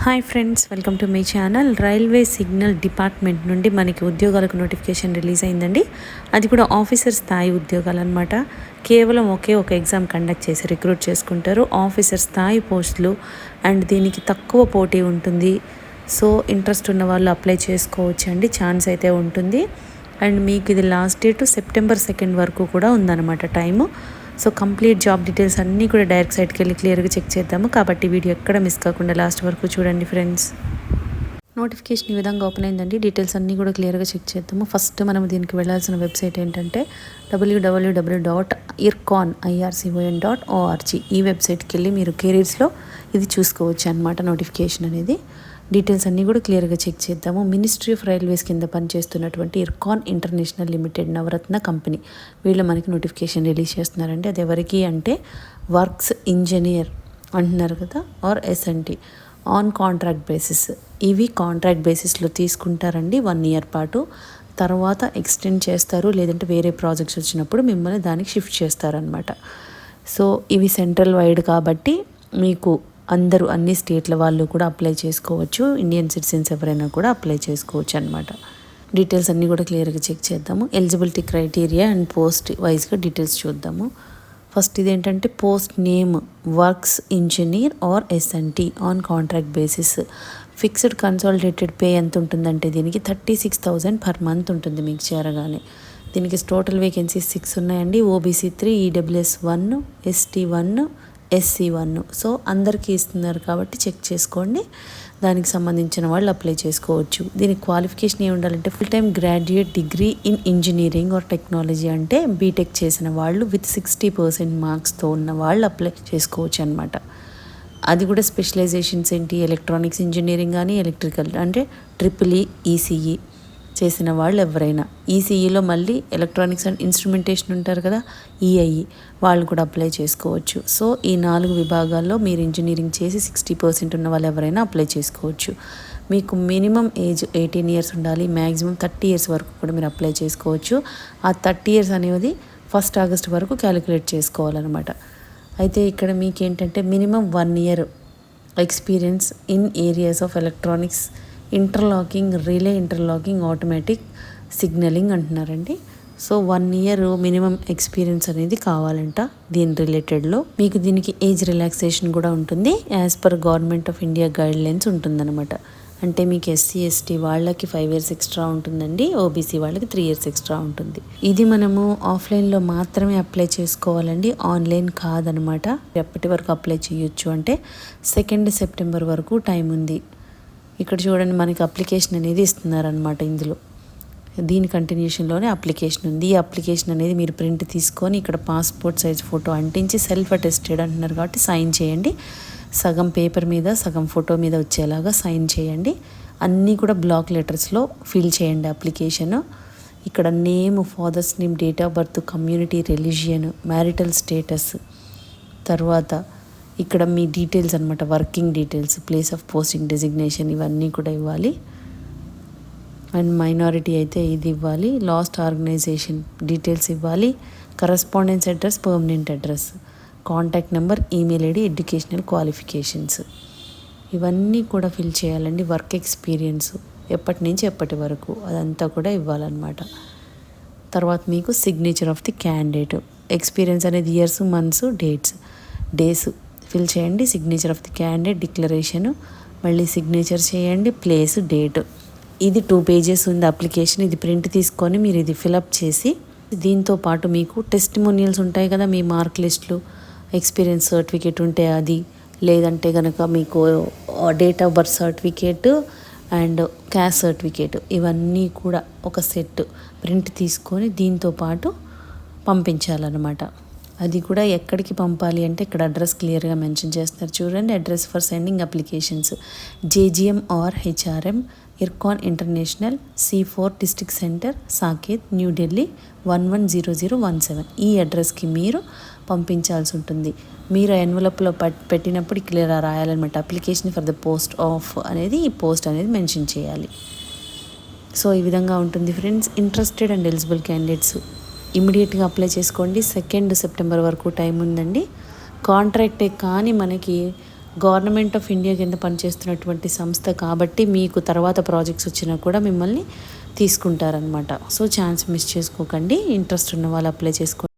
Hi friends, welcome to my channel. Railway signal department నుండి మనకి ఉద్యోగాలకు నోటిఫికేషన్ రిలీజ్ అయిందండి. అది కూడా ఆఫీసర్ స్థాయి ఉద్యోగాలు అనమాట. కేవలం ఒకే ఒక ఎగ్జామ్ కండక్ట్ చేసి రిక్రూట్ చేసుకుంటారు. ఆఫీసర్ స్థాయి పోస్టులు అండ్ దీనికి తక్కువ పోటీ ఉంటుంది. సో ఇంట్రెస్ట్ ఉన్న వాళ్ళు అప్లై చేసుకోవచ్చు అండి. ఛాన్స్ అయితే ఉంటుంది. అండ్ మీకు ఇది లాస్ట్ డేట్ సెప్టెంబర్ 2 వరకు కూడా ఉందన్నమాట time. So complete job details అన్నీ కూడా డైరెక్ట్ సైట్కి వెళ్ళి క్లియర్గా చెక్ చేద్దాము. కాబట్టి వీడియో ఎక్కడ మిస్ కాకుండా లాస్ట్ వరకు చూడండి ఫ్రెండ్స్. నోటిఫికేషన్ ఈ విధంగా ఓపెన్ అయిందండి. డీటెయిల్స్ అన్నీ కూడా క్లియర్గా చెక్ చేద్దాము. ఫస్ట్ మనం దీనికి వెళ్ళాల్సిన వెబ్సైట్ ఏంటంటే www.ircon.org. ఈ వెబ్సైట్కి వెళ్ళి మీరు కెరీర్స్లో ఇది చూసుకోవచ్చు అన్నమాట. నోటిఫికేషన్ అనేది డీటెయిల్స్ అన్నీ కూడా క్లియర్గా చెక్ చేద్దాము. మినిస్ట్రీ ఆఫ్ రైల్వేస్ కింద పనిచేస్తున్నటువంటి ఇర్కాన్ ఇంటర్నేషనల్ లిమిటెడ్ నవరత్న కంపెనీ వీళ్ళు మనకి నోటిఫికేషన్ రిలీజ్ చేస్తున్నారండి. అది ఎవరికి అంటే వర్క్స్ ఇంజనీర్ అంటున్నారు కదా, R SNT on contract basis. ఇవి కాంట్రాక్ట్ బేసిస్లో తీసుకుంటారండి 1 year పాటు. తర్వాత ఎక్స్టెండ్ చేస్తారు, లేదంటే వేరే ప్రాజెక్ట్స్ వచ్చినప్పుడు మిమ్మల్ని దానికి షిఫ్ట్ చేస్తారనమాట. సో ఇవి సెంట్రల్ వైడ్ కాబట్టి మీకు అందరూ అన్ని స్టేట్ల వాళ్ళు కూడా అప్లై చేసుకోవచ్చు. ఇండియన్ సిటిజన్స్ ఎవరైనా కూడా అప్లై చేసుకోవచ్చు అనమాట. డీటెయిల్స్ అన్నీ కూడా క్లియర్గా చెక్ చేద్దాము. ఎలిజిబిలిటీ క్రైటీరియా అండ్ పోస్ట్ వైజ్గా డీటెయిల్స్ చూద్దాము. ఫస్ట్ ఇదేంటంటే post name works engineer R SNT on contract basis. Fixed consolidated pay ఎంత ఉంటుందంటే దీనికి 36,000 per month ఉంటుంది మీకు చేరగానే. దీనికి టోటల్ వేకెన్సీస్ 6 ఉన్నాయండి. OBC 3, EWS 1, ST 1, SC 1. So అందరికీ ఇస్తున్నారు కాబట్టి చెక్ చేసుకోండి. దానికి సంబంధించిన వాళ్ళు అప్లై చేసుకోవచ్చు. దీనికి క్వాలిఫికేషన్ ఏమి ఉండాలంటే full time graduate degree in engineering or technology, అంటే బీటెక్ చేసిన వాళ్ళు విత్ 60% మార్క్స్తో ఉన్న వాళ్ళు అప్లై చేసుకోవచ్చు అనమాట. అది కూడా స్పెషలైజేషన్స్ ఏంటి, ఎలక్ట్రానిక్స్ ఇంజనీరింగ్ కానీ ఎలక్ట్రికల్ అంటే EEE చేసిన వాళ్ళు ఎవరైనా. ఈసీఈలో మళ్ళీ ఎలక్ట్రానిక్స్ అండ్ ఇన్స్ట్రుమెంటేషన్ ఉంటారు కదా, ఈఐఈ వాళ్ళు కూడా అప్లై చేసుకోవచ్చు. సో ఈ 4 విభాగాల్లో మీరు ఇంజనీరింగ్ చేసి 60% ఉన్న వాళ్ళు ఎవరైనా అప్లై చేసుకోవచ్చు. మీకు మినిమం ఏజ్ 18 years ఉండాలి. మ్యాక్సిమం 30 years వరకు కూడా మీరు అప్లై చేసుకోవచ్చు. ఆ 30 years అనేది 1st August వరకు క్యాలిక్యులేట్ చేసుకోవాలన్నమాట. అయితే ఇక్కడ మీకేంటంటే minimum 1 year experience in areas of electronics, interlocking, relay interlocking, automatic signalling అంటున్నారండి. సో 1 year మినిమం ఎక్స్పీరియన్స్ అనేది కావాలంట దీని రిలేటెడ్లో. మీకు దీనికి ఏజ్ రిలాక్సేషన్ కూడా ఉంటుంది. As per government of India guidelines ఉంటుందన్నమాట. అంటే మీకు SC ST వాళ్ళకి 5 years ఎక్స్ట్రా ఉంటుందండి. ఓబీసీ వాళ్ళకి 3 years ఎక్స్ట్రా ఉంటుంది. ఇది మనము ఆఫ్లైన్లో మాత్రమే అప్లై చేసుకోవాలండి, ఆన్లైన్ కాదనమాట. ఎప్పటి వరకు అప్లై చేయొచ్చు అంటే 2 September వరకు టైం ఉంది. ఇక్కడ చూడండి మనకి అప్లికేషన్ అనేది ఇస్తున్నారనమాట. ఇందులో దీని కంటిన్యూషన్లోనే అప్లికేషన్ ఉంది. ఈ అప్లికేషన్ అనేది మీరు ప్రింట్ తీసుకొని ఇక్కడ పాస్పోర్ట్ సైజ్ ఫోటో అంటించి సెల్ఫ్ అటెస్టెడ్ అంటున్నారు కాబట్టి సైన్ చేయండి. సగం పేపర్ మీద సగం ఫోటో మీద వచ్చేలాగా సైన్ చేయండి. అన్నీ కూడా బ్లాక్ లెటర్స్లో ఫిల్ చేయండి అప్లికేషన్. ఇక్కడ name, father's name, date of birth, community, religion, marital status, తర్వాత ఇక్కడ మీ డీటెయిల్స్ అనమాట, working details, place of posting designation ఇవన్నీ కూడా ఇవ్వాలి. అండ్ మైనారిటీ అయితే ఇది ఇవ్వాలి. లాస్ట్ ఆర్గనైజేషన్ డీటెయిల్స్ ఇవ్వాలి. Correspondence address, permanent address, contact number, email ID, educational qualifications ఇవన్నీ కూడా ఫిల్ చేయాలండి. వర్క్ ఎక్స్పీరియన్స్ ఎప్పటి నుంచి ఎప్పటి వరకు అదంతా కూడా ఇవ్వాలన్నమాట. తర్వాత మీకు signature of the candidate, experience అనేది ఇయర్స్, మంత్స్, డేస్ ఫిల్ చేయండి. Signature of the candidate, declaration, మళ్ళీ సిగ్నేచర్ చేయండి, ప్లేస్, డేట్. ఇది 2 pages ఉంది అప్లికేషన్. ఇది ప్రింట్ తీసుకొని మీరు ఇది ఫిలప్ చేసి దీంతో పాటు మీకు టెస్టిమోనియల్స్ ఉంటాయి కదా, మీ మార్క్ లిస్టులు, ఎక్స్పీరియన్స్ సర్టిఫికేట్ ఉంటే అది, లేదంటే కనుక మీకు date of birth certificate and caste certificate ఇవన్నీ కూడా ఒక సెట్ ప్రింట్ తీసుకొని దీంతో పాటు పంపించాలన్నమాట. అది కూడా ఎక్కడికి పంపాలి అంటే ఇక్కడ అడ్రస్ క్లియర్గా మెన్షన్ చేస్తారు చూడండి. Address for sending applications JGM or HRM, IRCON International, C4 district centre, Saket, New Delhi 110017. ఈ అడ్రస్కి మీరు పంపించాల్సి ఉంటుంది. మీరు ఎన్వలప్లో పెట్టినప్పుడు క్లియర్ రాయాలన్నమాట. Application for the post of అనేది ఈ పోస్ట్ అనేది మెన్షన్ చేయాలి. సో ఈ విధంగా ఉంటుంది friends. Interested and eligible candidates ఇమీడియట్గా అప్లై చేసుకోండి. 2 September వరకు టైం ఉందండి. కాంట్రాక్టే కానీ మనకి గవర్నమెంట్ ఆఫ్ ఇండియా కింద పనిచేస్తున్నటువంటి సంస్థ కాబట్టి మీకు తర్వాత ప్రాజెక్ట్స్ వచ్చినా కూడా మిమ్మల్ని తీసుకుంటారనమాట. సో ఛాన్స్ మిస్ చేసుకోకండి. ఇంట్రెస్ట్ ఉన్న వాళ్ళు అప్లై చేసుకోండి.